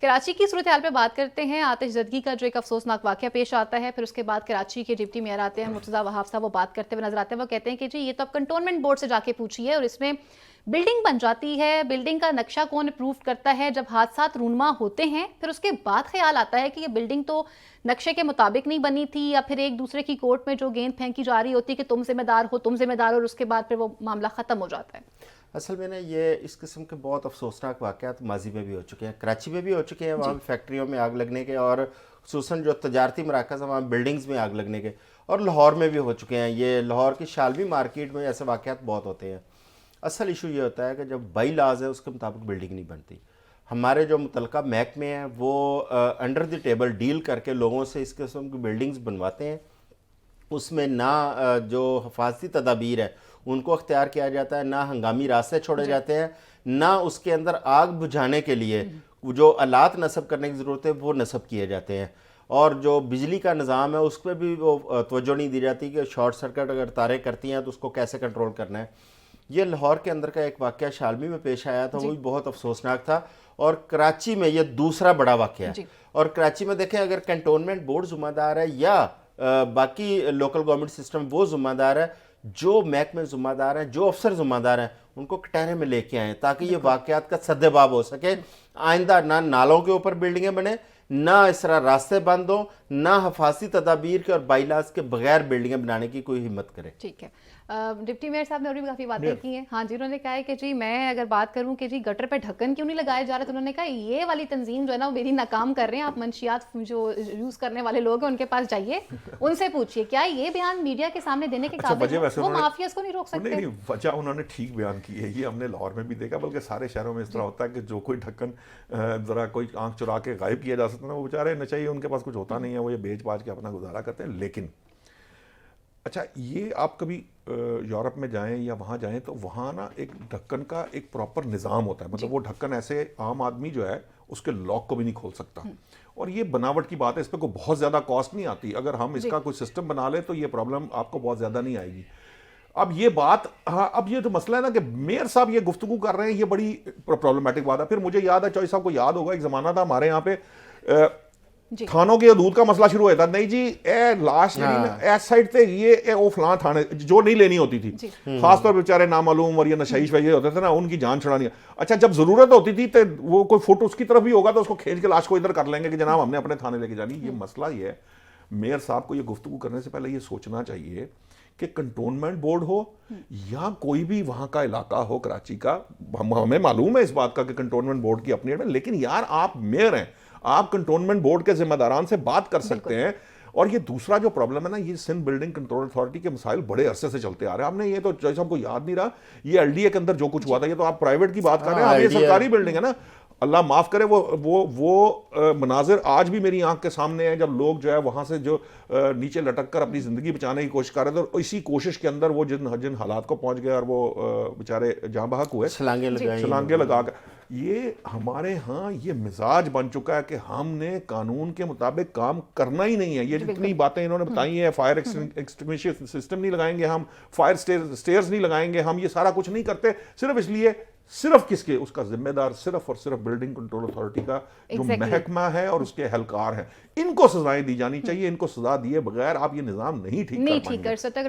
कराची की सूरत हाल पे बात करते हैं। आतिशज़दगी का जो एक अफसोसनाक वाक़या पेश आता है, फिर उसके बाद कराची के डिप्टी मेयर आते हैं मुर्तज़ा वहाब साहब, वो बात करते हुए नजर आते हैं। वो कहते हैं कि जी ये तो आप कंटोनमेंट बोर्ड से जाके पूछिए, और इसमें बिल्डिंग बन जाती है, बिल्डिंग का नक्शा कौन अप्रूव करता है, जब हादसात रूनमा होते हैं फिर उसके बाद ख्याल आता है कि ये बिल्डिंग तो नक्शे के मुताबिक नहीं बनी थी, या फिर एक दूसरे की कोर्ट में जो गेंद फेंकी जा रही होती है कि तुम जिम्मेदार हो, तुम जिम्मेदार हो, और उसके बाद फिर वो मामला ख़त्म हो जाता है। असल में ना ये इस किस्म के बहुत अफसोसनाक वाक़यात माजी में भी हो चुके हैं, कराची में भी हो चुके हैं, वहाँ फैक्ट्रियों में आग लगने के, और खुसूसन जो तजारती मराकज़ हैं वहाँ बिल्डिंग्स में आग लगने के, और लाहौर में भी हो चुके हैं। ये लाहौर की शालवी मार्केट में ऐसे वाक़यात बहुत होते हैं। असल इशू ये होता है कि जब बाई लाज है उसके मुताबिक बिल्डिंग नहीं बनती। हमारे जो मुतलका महकमे हैं वो अंडर द टेबल डील करके लोगों से इस किस्म की बिल्डिंग्स बनवाते हैं। उसमें ना जो हिफाजती तदाबीर है उनको अख्तियार किया जाता है, ना हंगामी रास्ते छोड़े जाते हैं, ना उसके अंदर आग बुझाने के लिए जो आलात नस्ब करने की ज़रूरत है वो नस्ब किए जाते हैं। और जो बिजली का निज़ाम है उस पर भी वो तवज्जो नहीं दी जाती कि शॉर्ट सर्किट अगर तारें करती हैं तो उसको कैसे कंट्रोल करना है। ये लाहौर के अंदर का एक वाक़या शालमी में पेश आया था, वो भी बहुत अफसोसनाक था। और कराची में ये दूसरा बड़ा वाक़या है। और कराची में देखें, अगर कंटोनमेंट बोर्ड ज़िम्मेदार है या बाकी लोकल गवर्नमेंट सिस्टम वो ज़िम्मेदार है, जो महकमे ज़िम्मेदार हैं, जो अफसर ज़िम्मेदार हैं, उनको कटहरे में लेके आएँ ताकि ये वाक़यात का सद्देबाब हो सके। आइंदा ना नालों के ऊपर बिल्डिंगें बने, ना इस तरह रास्ते बंद हो, ना हिफाजती तदाबीर के और बाईलाज के बगैर बिल्डिंगें बनाने की कोई हिम्मत करे। ठीक है। डिप्टी मेयर साहब ने और भी काफ़ी बातें की हैं। हाँ जी, उन्होंने कहा है कि जी मैं अगर बात करूं कि जी गटर पे ढक्कन क्यों नहीं लगाया जा रहा, तो उन्होंने कहा ये वाली तंजीम जो है ना वो मेरी नाकाम कर रहे हैं। आप मंशियात जो यूज़ करने वाले लोग हैं उनके पास जाइए, उनसे पूछिए क्या ये बयान मीडिया के सामने देने के काबिल है? वो माफियाज को नहीं रोक सकते? नहीं, वजह उन्होंने ठीक बयान की है। ये हमने लाहौर में भी देखा, बल्कि सारे शहरों में इस तरह होता है कि जो कोई ढक्कन ज़रा कोई आंख चुरा के गायब किया जा सकता है, वो बेचारे नशाई, उनके पास कुछ होता नहीं है, वो ये बेच बाच के अपना गुजारा करते हैं। लेकिन अच्छा, ये आप कभी यूरोप में जाएं या वहाँ जाएं तो वहाँ ना एक ढक्कन का एक प्रॉपर निज़ाम होता है। मतलब वो ढक्कन ऐसे आम आदमी जो है उसके लॉक को भी नहीं खोल सकता। और ये बनावट की बात है, इस पर कोई बहुत ज़्यादा कॉस्ट नहीं आती। अगर हम इसका कोई सिस्टम बना ले तो ये प्रॉब्लम आपको बहुत ज़्यादा नहीं आएगी। अब ये बात, हाँ, अब ये तो मसला है ना कि मेयर साहब ये गुफ्तगू कर रहे हैं, ये बड़ी प्रॉब्लमेटिक बात है। फिर मुझे याद है, चौधरी साहब को याद होगा, एक ज़माना था हमारे यहाँ पे थानों के दूध का मसला शुरू होता, नहीं जी ए लाश एस साइड थे, ये ओ फलां थाने जो नहीं लेनी होती थी, खासतौर पर बेचारे नामालूम और ये नशाइश वगैरह होते थे ना, उनकी जान छुड़ानी। अच्छा, जब जरूरत होती थी तो वो कोई फुट उसकी तरफ भी होगा तो उसको खींच के लाश को इधर कर लेंगे कि जनाब हमने अपने थाने लेके जानी। ये मसला ही है। मेयर साहब को ये गुफ्तगू करने से पहले ये सोचना चाहिए कि कंटोनमेंट बोर्ड हो या कोई भी वहां का इलाका हो कराची का, हमें मालूम है इस बात का कि कंटोनमेंट बोर्ड की अपनी, लेकिन यार आप मेयर हैं, आप कंटोनमेंट बोर्ड के जिम्मेदारान से बात कर सकते हैं। और ये दूसरा जो प्रॉब्लम है ना, ये सिंध बिल्डिंग कंट्रोल अथॉरिटी के मसाइल बड़े अरसे से चलते आ रहे हैं। हमने ये तो जैसे हमको याद नहीं रहा, ये एलडीए के अंदर जो कुछ हुआ था, ये तो आप प्राइवेट की बात कर रहे हैं, ये सरकारी बिल्डिंग है ना। अल्लाह माफ करे, वो मनाजिर आज भी मेरी आंख के सामने है, जब लोग जो है वहां से जो नीचे लटक कर अपनी जिंदगी बचाने की कोशिश कर रहे थे, और इसी कोशिश के अंदर वो जिन हालात को पहुंच गए और वो बेचारे जहां बहक हुए, छलांगे लगा कर। ये हमारे यहाँ ये मिजाज बन चुका है कि हमने कानून के मुताबिक काम करना ही नहीं है। ये जितनी बातें इन्होंने बताई हैं, फायर एक्सटिंग्विशर सिस्टम नहीं लगाएंगे हम, फायर स्टेयर्स नहीं लगाएंगे हम, ये सारा कुछ नहीं करते सिर्फ इसलिए, सिर्फ किसके, उसका जिम्मेदार सिर्फ और सिर्फ बिल्डिंग कंट्रोल अथॉरिटी का जो महकमा है और उसके एहलकार हैं। इनको सजाएं दी जानी चाहिए। इनको सजा दिए बगैर आप ये निजाम नहीं ठीक कर सकते।